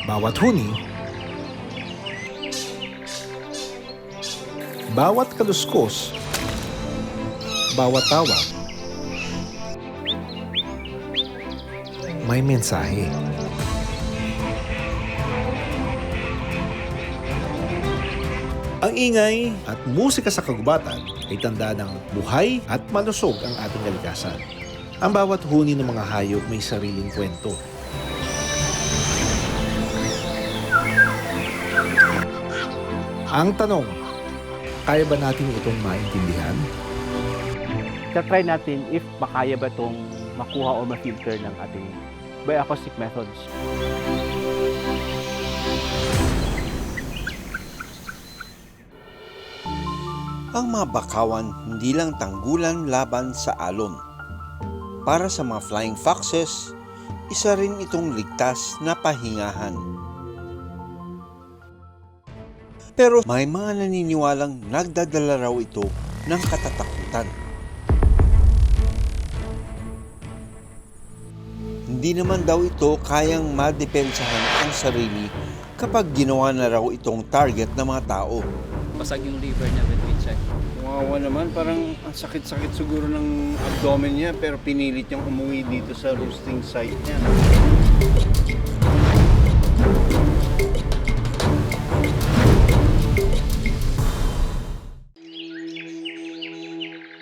Bawat huni, bawat kaluskos, bawat tawag, may mensahe. Ang ingay at musika sa kagubatan ay tanda ng buhay at malusog ang ating kalikasan. Ang bawat huni ng mga hayop may sariling kwento. Ang tanong, kaya ba natin itong maintindihan? Try natin if makaya ba itong makuha o ma-filter ng ating bioacoustic methods. Ang mga bakawan hindi lang tanggulan laban sa alon. Para sa mga flying foxes, isa rin itong ligtas na pahingahan. Pero may mga naniniwalang nagdadala raw ito ng katatakutan. Hindi naman daw ito kayang madepensahan ang sarili kapag ginawa na raw itong target ng mga tao. Basag yung liver niya when we check. Kawawa naman, parang ang sakit-sakit siguro ng abdomen niya pero pinilit niyang umuwi dito sa roosting site niya.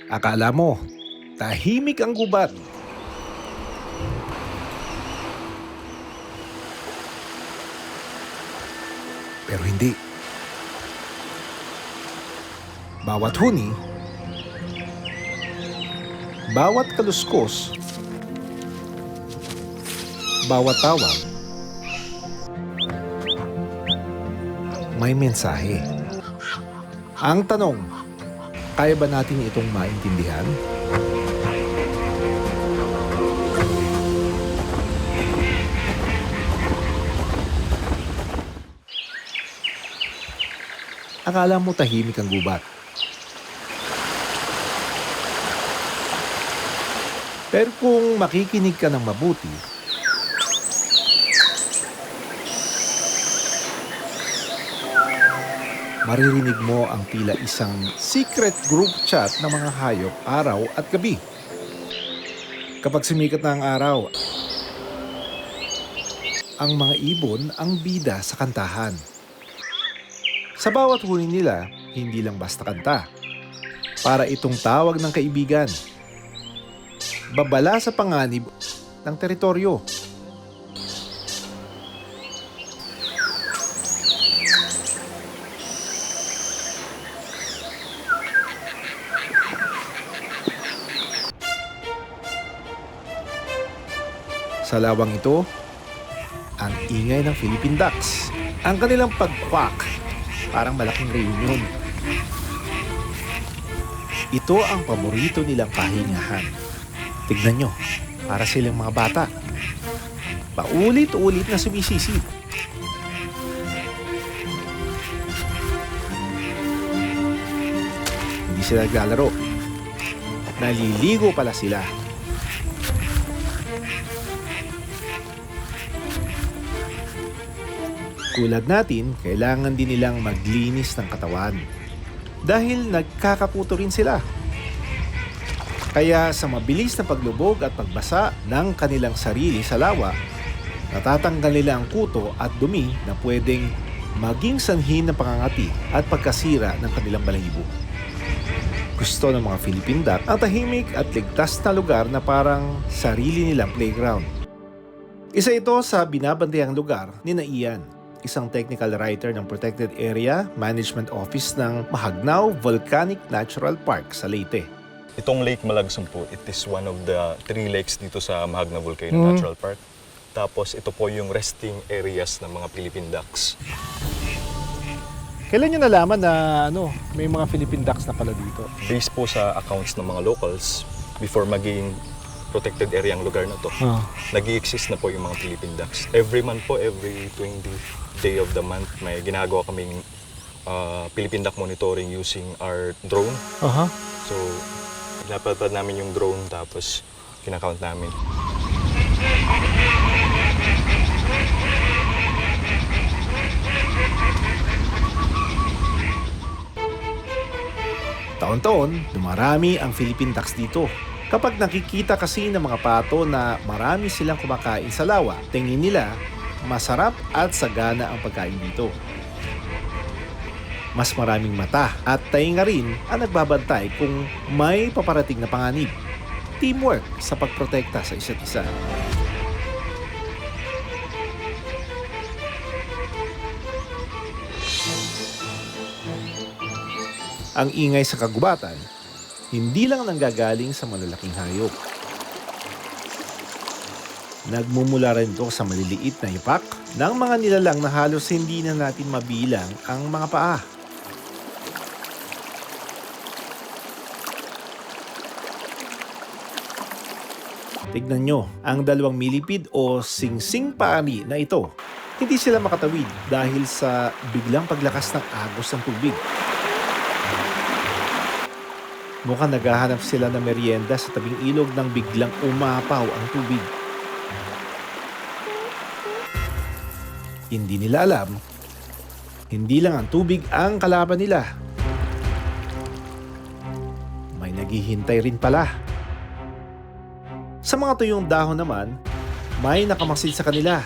Akala mo, tahimik ang gubat. Pero hindi. Bawat huni, bawat kaluskos, bawat tawag, may mensahe. Ang tanong, kaya ba natin itong maintindihan? Akala mo tahimik ang gubat. Pero kung makikinig ka ng mabuti, maririnig mo ang tila isang secret group chat ng mga hayop araw at gabi. Kapag sumikat na ang araw, ang mga ibon ang bida sa kantahan. Sa bawat huni nila, hindi lang basta kanta. Para itong tawag ng kaibigan. Babala sa panganib ng teritoryo. Sa lawang ito, ang ingay ng Philippine ducks. Ang kanilang pag-quack, parang malaking reunion. Ito ang paborito nilang pahingahan. Tignan nyo, para silang mga bata. Paulit-ulit na sumisisid. Hindi sila naglalaro. Naliligo pala sila. Tulad natin, kailangan din nilang maglinis ng katawan. Dahil nagkakaputo rin sila. Kaya sa mabilis na paglubog at pagbasa ng kanilang sarili sa lawa, natatanggal nila ang kuto at dumi na pwedeng maging sanhin ng pangangati at pagkasira ng kanilang balahibo. Gusto ng mga Philippine duck ang tahimik at ligtas na lugar na parang sarili nilang playground. Isa ito sa binabantayang lugar ni Ian, isang technical writer ng Protected Area Management Office ng Mahagnao Volcanic Natural Park sa Leyte. Itong Lake Malagsong po, it is one of the 3 lakes dito sa Mahagnao Volcano Natural Park. Tapos ito po yung resting areas ng mga Philippine ducks. Kailan nyo nalaman na may mga Philippine ducks na pala dito? Based po sa accounts ng mga locals, before maging protected area ang lugar na to, nag-i-exist na po yung mga Philippine ducks. Every month po, every 20th day of the month, may ginagawa kaming Philippine duck monitoring using our drone. So, pinapatad namin yung drone tapos kinakount namin. Taon-taon, dumarami ang Philippine ducks dito. Kapag nakikita kasi ng mga pato na marami silang kumakain sa lawa, tingin nila masarap at sagana ang pagkain dito. Mas maraming mata at tainga rin ang nagbabantay kung may paparating na panganib. Teamwork sa pagprotekta sa isa't isa. Ang ingay sa kagubatan, hindi lang nanggagaling sa malalaking hayop. Nagmumula rin ito sa maliliit na ipak ng mga nilalang na halos hindi na natin mabilang ang mga paa. Tignan nyo, ang 2 millipede o singsing paani na ito. Hindi sila makatawid dahil sa biglang paglakas ng agos ng tubig. Mukhang naghahanap sila ng merienda sa tabing ilog nang biglang umapaw ang tubig. Hindi nila alam, hindi lang ang tubig ang kalaban nila. May naghihintay rin pala. Sa mga tuyong dahon naman, may nakamasid sa kanila,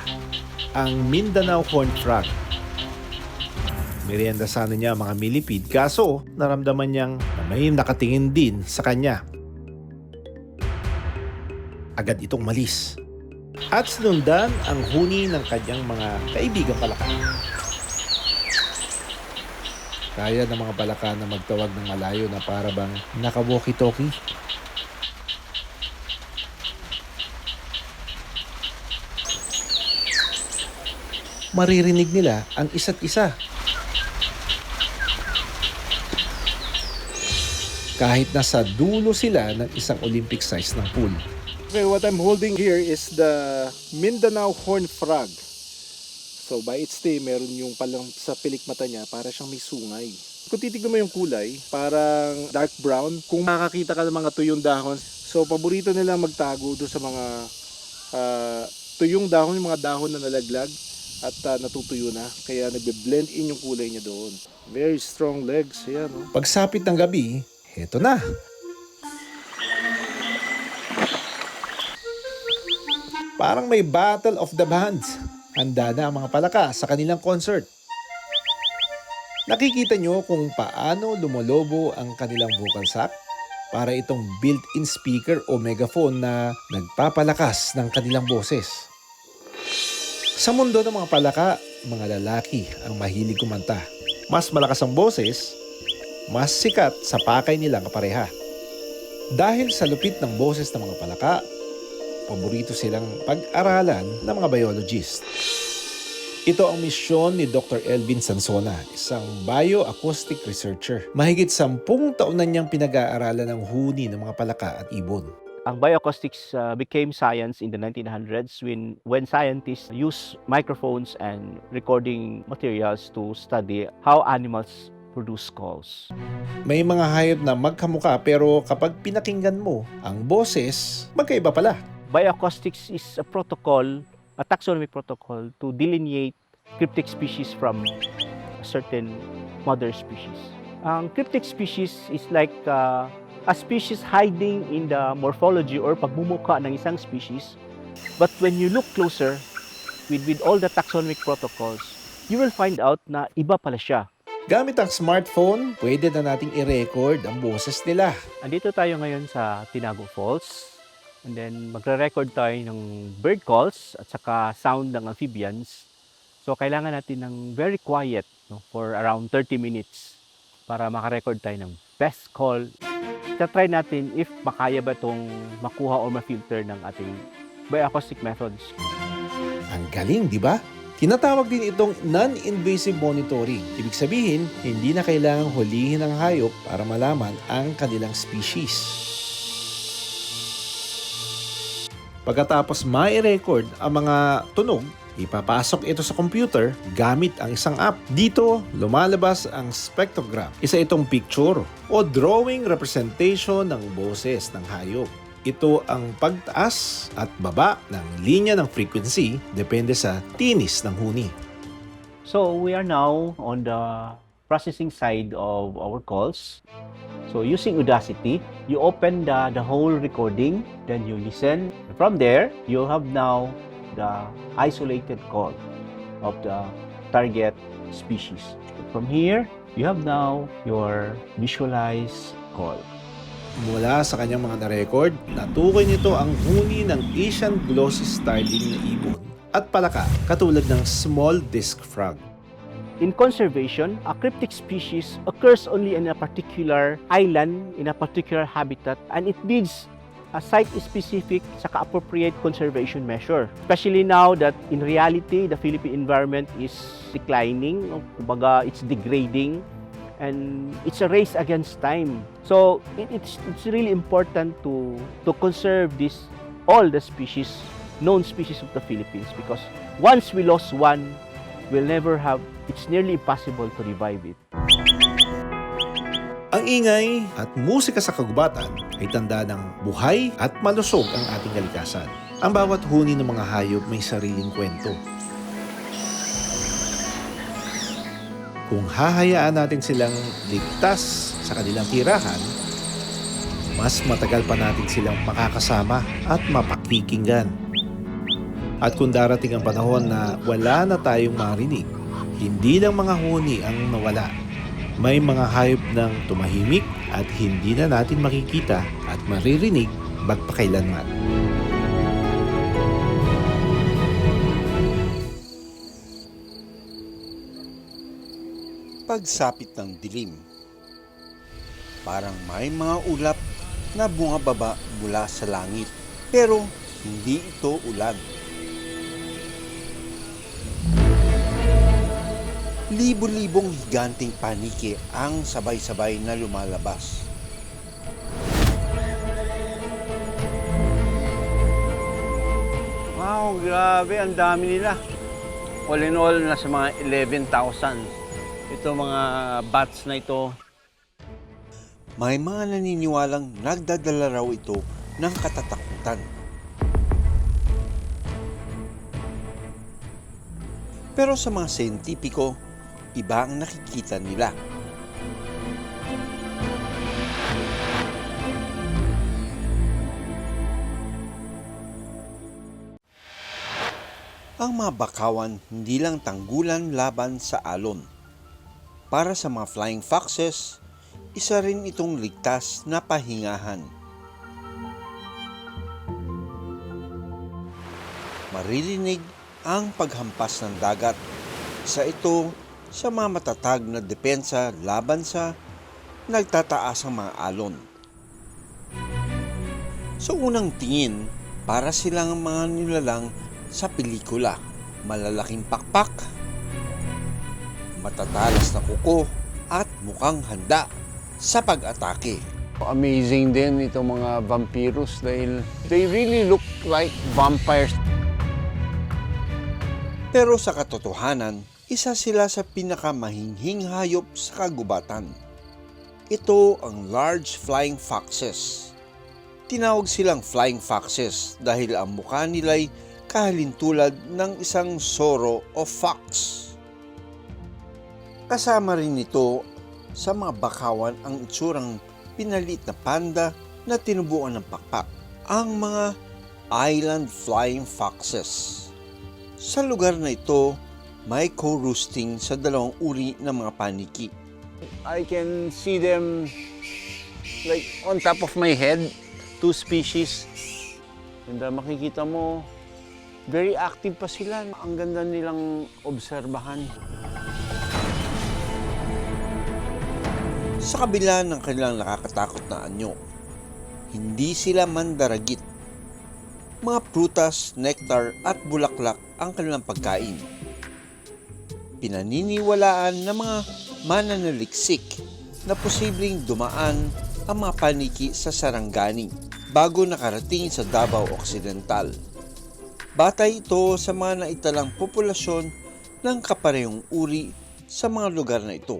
ang Mindanao Horned Frog. Merienda sana niya mga millipede, kaso naramdaman niyang na may nakatingin din sa kanya. Agad itong malis at sinundan ang huni ng kanyang mga kaibigang palaka. Kaya ng mga palaka na magtawag ng malayo na para bang nakawoki-toki. Maririnig nila ang isa't isa. Kahit nasa dulo sila ng isang Olympic size ng pool. Okay, what I'm holding here is the Mindanao Horned Frog. So by its day, meron yung palang sa pilik mata niya para siyang may sungay. Kung titignan mo yung kulay, parang dark brown. Kung makakita ka ng mga tuyong dahon, so paborito nilang magtago doon sa mga tuyong dahon, yung mga dahon na nalaglag at natutuyo na. Kaya nagbe-blend in yung kulay niya doon. Very strong legs. Ayan, no? Pagsapit ng gabi, heto na. Parang may battle of the bands. Handa na ang mga palaka sa kanilang concert. Nakikita nyo kung paano lumolobo ang kanilang vocal sac? Para itong built-in speaker o megaphone na nagpapalakas ng kanilang boses. Sa mundo ng mga palaka, mga lalaki ang mahilig kumanta. Mas malakas ang boses, mas sikat sa pakay nilang kapareha. Dahil sa lupit ng boses ng mga palaka, paborito silang pag-aralan ng mga biologist. Ito ang misyon ni Dr. Elvin Sansona, isang bioacoustic researcher. Mahigit 10 taon na niyang pinag-aaralan ng huni ng mga palaka at ibon. Ang bioacoustics became science in the 1900s when scientists used microphones and recording materials to study how animals produce calls. May mga hayop na magkamukha pero kapag pinakinggan mo, ang boses magkaiba pala. Bioacoustics is a protocol, a taxonomic protocol to delineate cryptic species from a certain mother species. Ang cryptic species is like a species hiding in the morphology or pagmumukha ng isang species. But when you look closer with all the taxonomic protocols, you will find out na iba pala siya. Gamit ang smartphone, pwede na nating i-record ang boses nila. Andito tayo ngayon sa Tinago Falls. And then magre-record tayo ng bird calls at saka sound ng amphibians. So kailangan natin ng very quiet, no, for around 30 minutes para makarecord tayo ng best call. Try natin if makaya ba itong makuha o ma-filter ng ating bioacoustic methods. Ang galing, di ba? Tinatawag din itong non-invasive monitoring. Ibig sabihin, hindi na kailangang hulihin ang hayop para malaman ang kanilang species. Pagkatapos mai-record ang mga tunog, ipapasok ito sa computer gamit ang isang app. Dito, lumalabas ang spectrogram. Isa itong picture o drawing representation ng boses ng hayop. Ito ang pagtaas at baba ng linya ng frequency depende sa tinis ng huni. So we are now on the processing side of our calls. So using Udacity, you open the whole recording, then you listen. From there, you have now the isolated call of the target species. From here, you have now your visualized call. Mula sa kanyang mga na-record, natukoy nito ang huni ng Asian glossy starling na ibon at palaka katulad ng small disc frog. In conservation, a cryptic species occurs only in a particular island, in a particular habitat, and it needs a site-specific saka appropriate conservation measure. Especially now that in reality, the Philippine environment is declining, kumbaga it's degrading, and it's a race against time. So it's really important to conserve all the species, known species of the Philippines, because once we lost one, we'll never have, it's nearly impossible to revive it. Ang ingay at musika sa kagubatan ay tanda ng buhay at malusog ang ating kalikasan. Ang bawat huni ng mga hayop may sariling kwento. Kung hahayaan natin silang ligtas sa kanilang tirahan, mas matagal pa natin silang makakasama at mapakikinggan. At kung darating ang panahon na wala na tayong marinig, hindi lang mga huni ang nawala. May mga hayop nang tumahimik at hindi na natin makikita at maririnig magpakailanman. Pagsapit ng dilim, parang may mga ulap na bumababa mula sa langit, pero hindi ito ulan. Libo-libong higanting paniki ang sabay-sabay na lumalabas. Wow, grabe, ang dami nila. All in all, nasa mga 11,000. Ito mga bats na ito. May mga naniniwalang nagdadala raw ito ng katatakutan. Pero sa mga siyentipiko, iba ang nakikita nila. Ang mga bakawan hindi lang tanggulan laban sa alon. Para sa mga flying foxes, isa rin itong ligtas na pahingahan. Maririnig ang paghampas ng dagat. Isa ito sa mga matatag na depensa laban sa nagtataasang mga alon. Sa unang tingin, para silang mga nilalang sa pelikula. Malalaking pakpak, matatalas na kuko at mukhang handa sa pag-atake. Amazing din itong mga vampirus dahil they really look like vampires. Pero sa katotohanan, isa sila sa pinakamahinhing hayop sa kagubatan. Ito ang large flying foxes. Tinawag silang flying foxes dahil ang mukha nila'y kahalintulad ng isang soro o fox. Kasama rin ito sa mga bakawan ang itsurang pinaliit na panda na tinubuan ng pakpak, ang mga island flying foxes. Sa lugar na ito, may co-roosting sa dalawang uri ng mga paniki. I can see them like on top of my head, two species. And makikita mo, very active pa sila. Ang ganda nilang obserbahan. Sa kabila ng kanilang nakakatakot na anyo, hindi sila mandaragit. Mga prutas, nektar at bulaklak ang kanilang pagkain. Pinaniniwalaan ng mga mananaliksik na posibleng dumaan ang mga paniki sa Sarangani bago nakarating sa Davao Occidental. Batay ito sa mga naitalang populasyon ng kaparehong uri sa mga lugar na ito.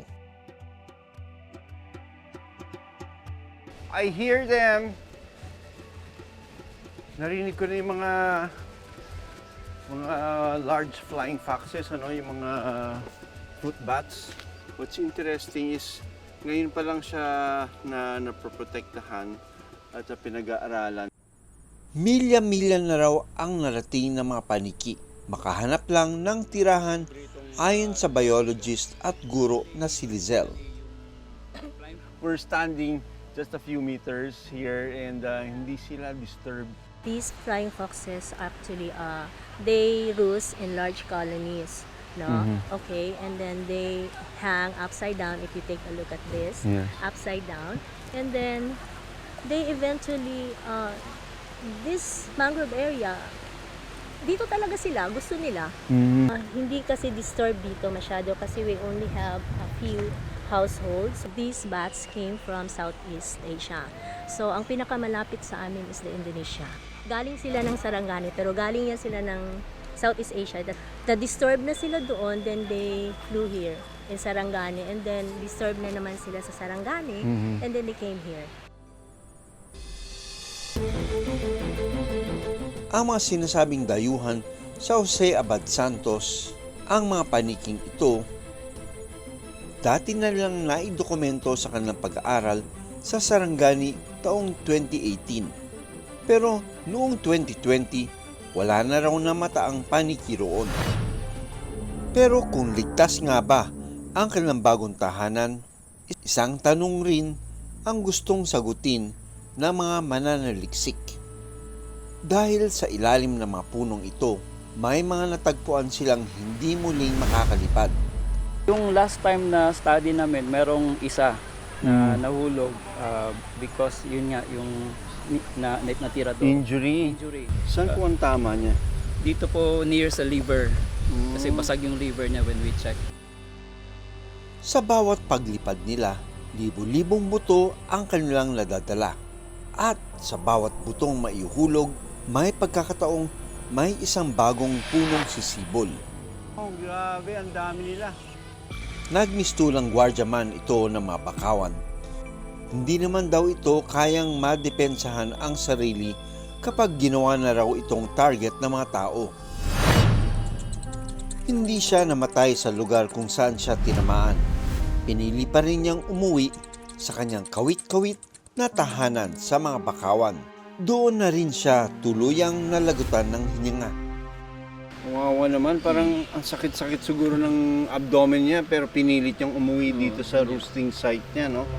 I hear them. Narinig ko na yung mga large flying foxes, yung mga fruit bats. What's interesting is, ngayon pa lang siya na naproprotektahan at pinag-aaralan. Milya-milya na raw ang narating ng mga paniki. Makahanap lang ng tirahan ayon sa biologist at guro na si Lizelle. We're standing just a few meters here and hindi sila disturbed. These flying foxes actually they roost in large colonies, no? Okay, and then they hang upside down. If you take a look at this, upside down, and then they eventually this mangrove area, dito talaga sila, gusto nila. Hindi kasi disturbed dito masyado kasi we only have a few households. These bats came from Southeast Asia. So, ang pinakamalapit sa amin is the Indonesia. Galing sila ng Sarangani, pero galing yan sila ng Southeast Asia. Na-disturb na sila doon, then they flew here in Sarangani, and then disturb na naman sila sa Sarangani, and then they came here. Ang mga sinasabing dayuhan sa Jose Abad Santos, ang mga paniking ito, dati na lang naidokumento sa kanilang pag-aaral sa Sarangani taong 2018. Pero noong 2020, wala na raw namata ang paniki roon. Pero kung ligtas nga ba ang kanilang bagong tahanan, isang tanong rin ang gustong sagutin ng mga mananaliksik. Dahil sa ilalim ng mga punong ito, may mga natagpuan silang hindi muling makakalipad. Yung last time na study namin, merong isa na nahulog because yun nga yung natira doon. Injury. Injury. Saan po ang tama niya? Dito po near sa liver. Kasi basag yung liver niya when we check. Sa bawat paglipad nila, libo-libong buto ang kanilang nadadala. At sa bawat butong maiuhulog, may pagkakataong may isang bagong punong sisibol. Oh, grabe, ang dami nila. Nagmistulang gwardiyaman ito ng mga bakawan. Hindi naman daw ito kayang madepensahan ang sarili kapag ginawa na raw itong target ng mga tao. Hindi siya namatay sa lugar kung saan siya tinamaan. Pinili pa rin niyang umuwi sa kanyang kawit-kawit na tahanan sa mga bakawan. Doon na rin siya tuluyang nalagutan ng hininga. Wawa naman, parang ang sakit-sakit siguro ng abdomen niya pero pinilit niyang umuwi dito sa roosting site niya, no?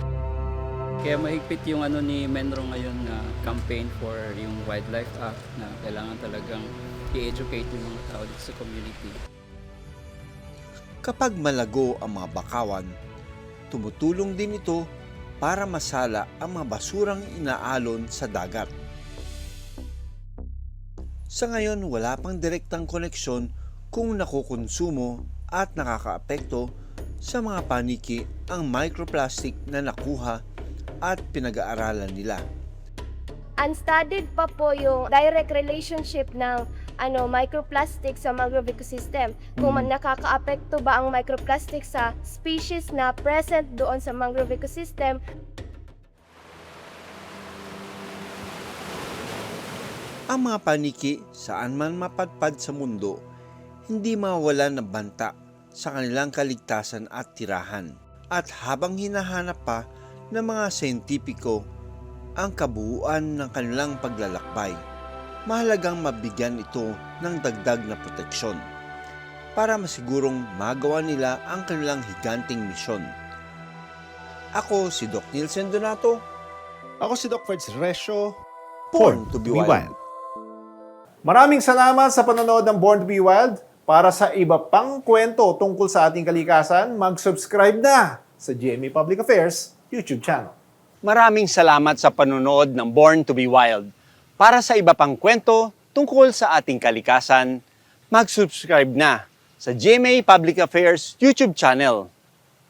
Kaya mahigpit yung ni Menro ngayon na campaign for yung Wildlife Act na kailangan talagang i-educate yung mga tao dito sa community. Kapag malago ang mga bakawan, tumutulong din ito para masala ang mga basurang inaalon sa dagat. Sa ngayon, wala pang direktang koneksyon kung nakukonsumo at nakakaapekto sa mga paniki ang microplastic na nakuha at pinag-aaralan nila. Unstudied pa po yung direct relationship ng microplastic sa mangrove ecosystem. Kung nakakaapekto ba ang microplastic sa species na present doon sa mangrove ecosystem. Ang mga paniki, saan man mapadpad sa mundo, hindi mawawalan ng banta sa kanilang kaligtasan at tirahan. At habang hinahanap pa ng mga siyentipiko ang kabuuan ng kanilang paglalakbay, mahalagang mabigyan ito ng dagdag na proteksyon para masigurong magawa nila ang kanilang higanting misyon. Ako si Doc Nielsen Donato. Ako si Doc Freds Resio. Born to be wild. Maraming salamat sa panonood ng Born to be Wild. Para sa iba pang kwento tungkol sa ating kalikasan, mag-subscribe na sa GMA Public Affairs YouTube channel. Maraming salamat sa panonood ng Born to be Wild. Para sa iba pang kwento tungkol sa ating kalikasan, mag-subscribe na sa GMA Public Affairs YouTube channel.